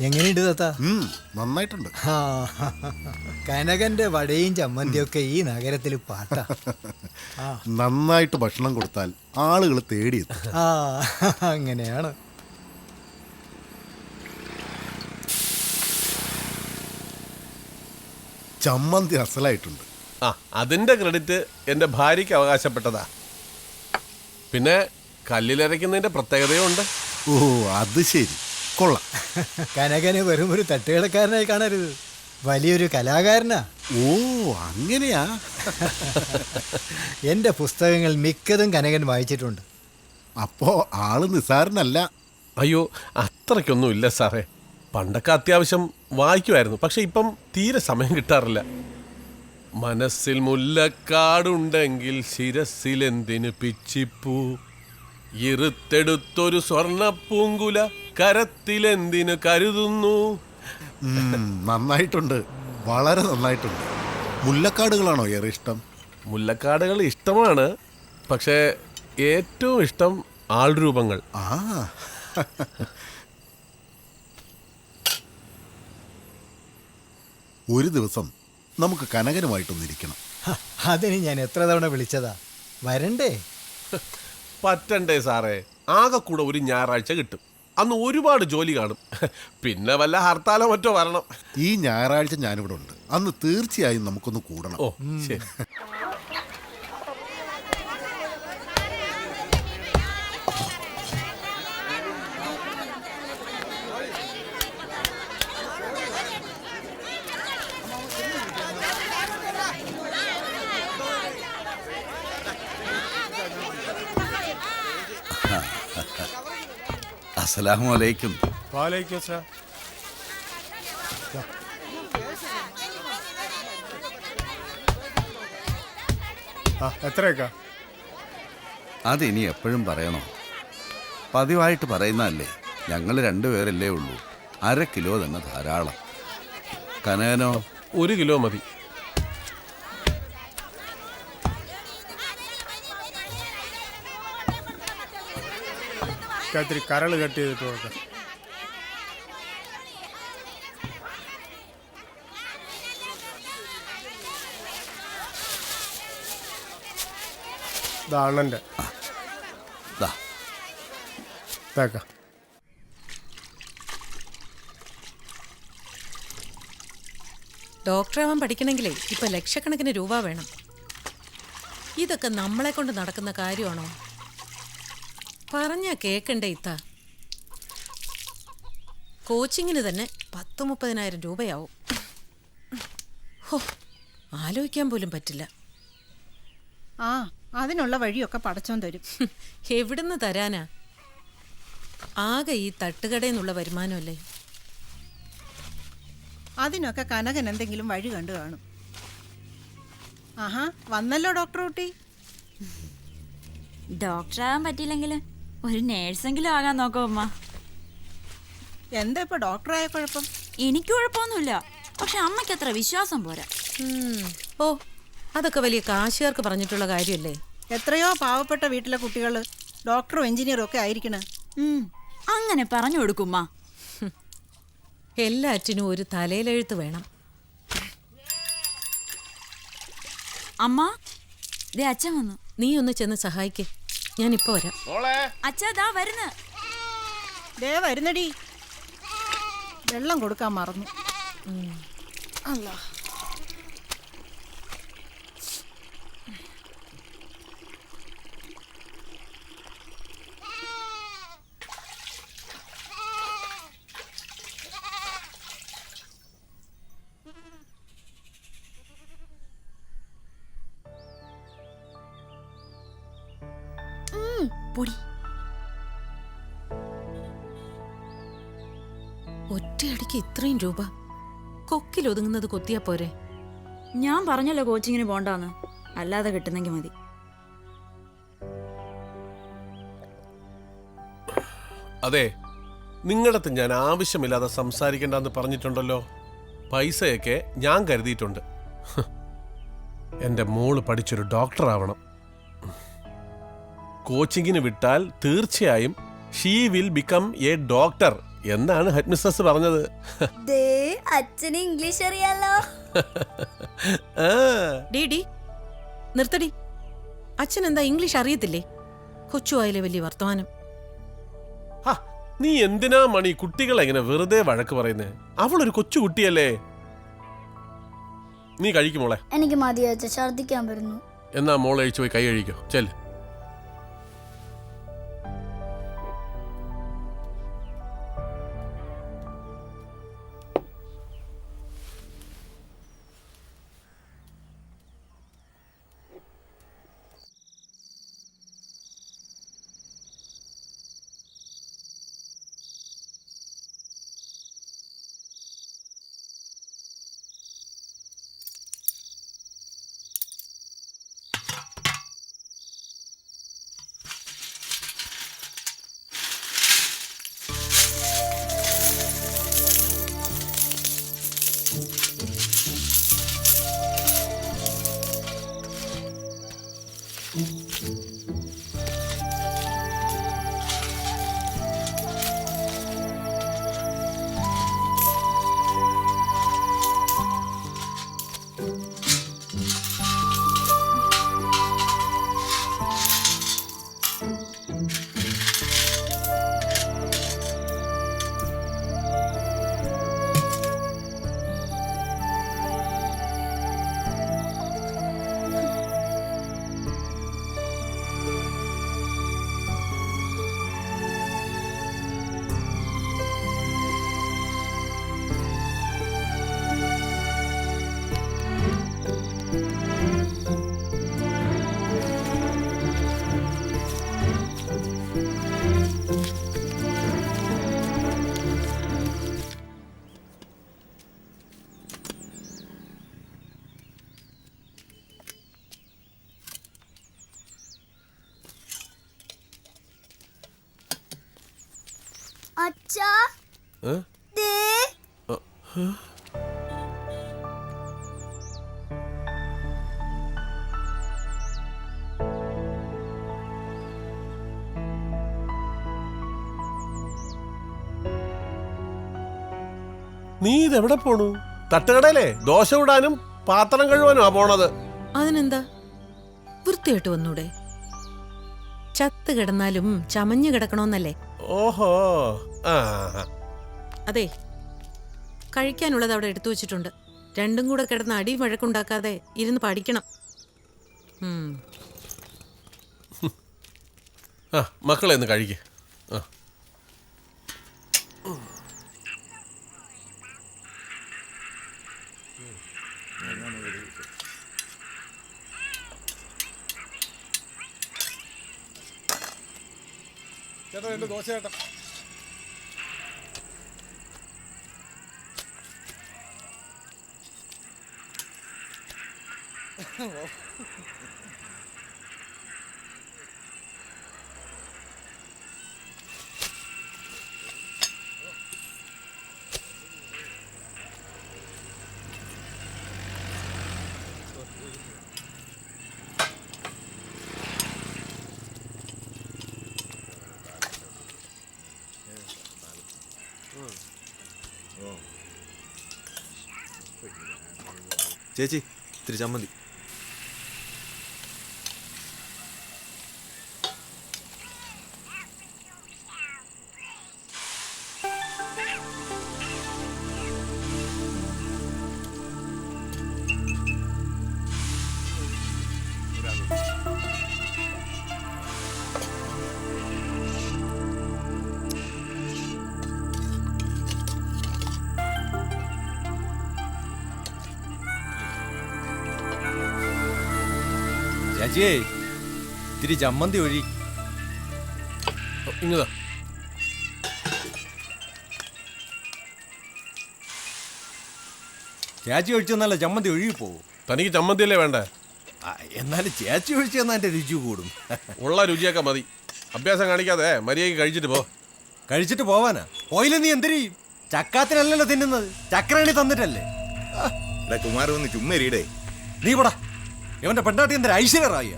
എങ്ങനെയുണ്ട് താത്ത? നന്നായിട്ടുണ്ട്. കനകന്റെ വടയും ചമ്മന്തിയൊക്കെ ഈ നഗരത്തിൽ പാട്ട. നന്നായിട്ട് ഭക്ഷണം കൊടുത്താൽ ആളുകൾ തേടിയെത്തും. അങ്ങനെയാണ്. ചമ്മന്തി അസലായിട്ടുണ്ട്. അതിന്റെ ക്രെഡിറ്റ് എന്റെ ഭാര്യയ്ക്ക് അവകാശപ്പെട്ടതാ. പിന്നെ കല്ലിലരയ്ക്കുന്നതിന്റെ പ്രത്യേകതയും ഉണ്ട്. ഓ, അത് ശരി, കൊള്ളാം. കനകന് വെറും ഒരു തട്ടുകടക്കാരനായി കാണരുത്, വലിയൊരു കലാകാരനാ. ഓ, അങ്ങനെയാ? എൻ്റെ പുസ്തകങ്ങൾ മിക്കതും കനകൻ വായിച്ചിട്ടുണ്ട്. അപ്പോ ആള് നിസാരനല്ല. അയ്യോ, അത്രയ്ക്കൊന്നും ഇല്ല സാറേ. പണ്ടൊക്കെ അത്യാവശ്യം വായിക്കുമായിരുന്നു, പക്ഷെ ഇപ്പം തീരെ സമയം കിട്ടാറില്ല. മനസ്സിൽ മുല്ലക്കാടുണ്ടെങ്കിൽ ശിരസിലെന്തിനു പിച്ചിപ്പൂ, ഇരുത്തെടുത്തൊരു സ്വർണ്ണപ്പൂങ്കുല കരത്തിലെന്തിനു കരുതുന്നു. നന്നായിട്ടുണ്ട്, വളരെ നന്നായിട്ടുണ്ട്. മുല്ലക്കാടുകളാണോ ഏറെ ഇഷ്ടം? മുല്ലക്കാടുകൾ ഇഷ്ടമാണ്, പക്ഷേ ഏറ്റവും ഇഷ്ടം ആൾരൂപങ്ങൾ. ഒരു ദിവസം നമുക്ക് കനകനുമായിട്ടൊന്നിരിക്കണം. അതിന് ഞാൻ എത്ര തവണ വിളിച്ചതാ, വരണ്ടേ? പറ്റണ്ടേ സാറേ, ആകെ കൂടെ ഒരു ഞായറാഴ്ച കിട്ടും. അന്ന് ഒരുപാട് ജോലി കാണും. പിന്നെ വല്ല ഹർത്താലോ മറ്റോ വരണം. ഈ ഞായറാഴ്ച ഞാനിവിടെ ഉണ്ട്, അന്ന് തീർച്ചയായും നമുക്കൊന്ന് കൂടണം. ഓ ശരി. അസ്സലാമു അലൈക്കും. വലൈക്കും അസ്സലാം. എത്രയൊക്കെ? അതിനി എപ്പോഴും പറയണോ? പതിവായിട്ട് പറയുന്നതല്ലേ. ഞങ്ങൾ രണ്ടുപേരല്ലേ ഉള്ളൂ, 1/2 കിലോ തന്നെ ധാരാളം. കനകനോ? 1 കിലോ മതി. ഇത്തിരി കരൾ കട്ട് ചെയ്തിട്ട് നോക്കാം. അണ്ണന്റെ ഡോക്ടറാവാൻ പഠിക്കണമെങ്കിലേ ഇപ്പൊ ലക്ഷക്കണക്കിന് രൂപ വേണം. ഇതൊക്കെ നമ്മളെ കൊണ്ട് നടക്കുന്ന കാര്യമാണോ? പറഞ്ഞാ കേക്കണ്ടേ ഇത്ത. കോച്ചിങ്ങിന് തന്നെ 10-30,000 രൂപയാവും. ഹോ, ആലോചിക്കാൻ പോലും പറ്റില്ല. അതിനുള്ള വഴിയൊക്കെ പടച്ചോൻ തരും. എവിടുന്ന് തരാനാ? ആകെ ഈ തട്ടുകടയിൽ നിന്നുള്ള വരുമാനമല്ലേ. അതിനൊക്കെ കനകൻ എന്തെങ്കിലും വഴി കണ്ടു കാണും. വന്നല്ലോ ഡോക്ടർ കുട്ടി. ഡോക്ടറാകാൻ പറ്റിയില്ലെങ്കിൽ ഒരു നേഴ്സെങ്കിലും ആകാൻ നോക്കാം അമ്മ. എന്താ ഇപ്പൊ ഡോക്ടറായ കുഴപ്പം? എനിക്ക് കുഴപ്പമൊന്നുമില്ല, പക്ഷെ അമ്മയ്ക്ക് അത്ര വിശ്വാസം പോരാ. ഓ, അതൊക്കെ വലിയ കാശുകാർക്ക് പറഞ്ഞിട്ടുള്ള കാര്യമല്ലേ. എത്രയോ പാവപ്പെട്ട വീട്ടിലെ കുട്ടികൾ ഡോക്ടറും എഞ്ചിനീയറും ഒക്കെ ആയിരിക്കണ. അങ്ങനെ പറഞ്ഞു കൊടുക്കുമ്മ. എല്ലാറ്റിനും ഒരു തലയിലെഴുത്ത് വേണം. അമ്മ, ദേ അച്ഛൻ വന്നു. നീ ഒന്ന് ചെന്ന് സഹായിക്കേ, ഞാനിപ്പോ വരാം. അച്ഛാ ദാ വരുന്നു. ദേ വരുന്നടി. വെള്ളം കൊടുക്കാൻ മറന്നു. അല്ലാ. പൊടി. ഒറ്റയടിക്ക് ഇത്രയും രൂപ കൊക്കിലൊതുങ്ങുന്നത് കൊത്തിയാ പോരെ? ഞാൻ പറഞ്ഞല്ലോ കോച്ചിങ്ങിന് പോണ്ടാന്ന്, അല്ലാതെ കിട്ടുന്നെങ്കിൽ മതി. അതെ, നിങ്ങളടുത്ത് ഞാൻ ആവശ്യമില്ലാതെ സംസാരിക്കണ്ടെന്ന് പറഞ്ഞിട്ടുണ്ടല്ലോ. പൈസയൊക്കെ ഞാൻ കരുതിയിട്ടുണ്ട്. എൻ്റെ മോള് പഠിച്ചൊരു ഡോക്ടറാവണം. കോച്ചിങ്ങിന് വിട്ടാൽ തീർച്ചയായും she will become A doctor എന്നാണ് ഹെഡ് മിസ്ട്രസ് പറഞ്ഞത്? അച്ഛന് ഇംഗ്ലീഷ് അറിയാലോ. ആ, ഡി നിർത്തടി. അച്ഛൻ എന്താ ഇംഗ്ലീഷ് അറിയത്തില്ലേ? കൊച്ചുവായിലെ വലിയ വർത്തമാനം. ഹാ, നീ എന്തിനാ മണി കുട്ടികളെ എങ്ങനെ വെറുതെ വഴക്ക് പറയുന്നേ? അവളൊരു കൊച്ചു കുട്ടിയല്ലേ. നീ കഴിക്കുമോളെ. എനിക്ക് മതിയാച്ച, ഛർദിക്കാൻ വരുന്നു. എന്നാ മോളെ കഴിച്ചു പോയി കൈ കഴിക്കോ. ചെല്. അച്ഛാ, ഏ? ദേ. നീ ഇതെവിടെ പോണു? തട്ടുകടയിലെ ദോശ ഇടാനും പാത്രം കഴുകാനും ആ പോണത്. അതിനെന്താ, വൃത്തിയായിട്ട് വന്നൂടെ? ചത്ത് കിടന്നാലും ചമഞ്ഞു കിടക്കണമെന്നല്ലേ? ഓഹോ. ആ, അതെ, കഴിക്കാനുള്ളത് അവിടെ എടുത്തു വെച്ചിട്ടുണ്ട്. രണ്ടും കൂടെ കിടന്ന് അടി വഴക്കുണ്ടാക്കാതെ ഇരുന്ന് പഠിക്കണം. ആ, മക്കളെ ഒന്ന് കഴിക്കേ. ആ, ചേട്ടാ, എൻ്റെ ദോശ ചേട്ടാ. ചേച്ചി, ഇത്തിരി ചമ്മന്തി. ചേച്ചിയേ, ഇത്തിരി ചമ്മന്തി ഒഴി. ഇങ്ങതാ. ചേച്ചി ഒഴിച്ചു തന്നല്ല ചമ്മന്തി ഒഴുകി പോവും. തനിക്ക് ചമ്മന്തിയല്ലേ വേണ്ടേ? എന്നാലും ചേച്ചി ഒഴിച്ചു തന്നാൽ എൻ്റെ രുചി കൂടും. ഉള്ള രുചിയൊക്കെ മതി. അഭ്യാസം കാണിക്കാതെ മര്യാദയ്ക്ക് കഴിച്ചിട്ട് പോ. കഴിച്ചിട്ട് പോവാനാ? പോയില്ല നീ എന്തിനീ? ചക്കാത്തിനല്ലല്ലോ തിന്നുന്നത്, ചക്രണി തന്നിട്ടല്ലേ. കുമാരൻ ഒന്ന് ചുമ്മരിയുടെ. നീ പോടാ. ഇവന്റെ പെണ്ണാട്ടി എന്തൊരു ഐശ്വര്യറായ.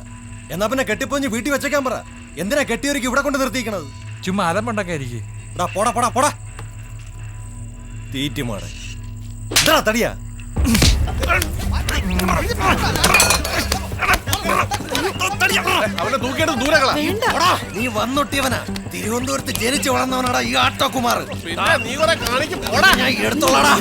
എന്നാ പിന്നെ കെട്ടിപ്പോഞ്ഞ് വീട്ടിൽ വെച്ചേക്കാൻ പറ. എന്തിനാ കെട്ടിയൊരുക്കി ഇവിടെ കൊണ്ട് നിർത്തിക്കണത്? ചുമ്മാ അലമ്പുണ്ടാക്കായിരിക്കും. പോടാ പോടാ പോടാ. തീറ്റുമാണ് എന്താ തടിയാ അവനെ തൂക്കിയിട്ട് ദൂരകളാ. നീ വന്നൊട്ടിയവനാ തിരുവനന്തപുരത്ത് ജനിച്ചു വളർന്നവനാടാ ഈ ആട്ടോകുമാർ പിന്നെ നീ കുറെ കാണിക്കും പോടാ. ഞാൻ എടുത്തോളാടാ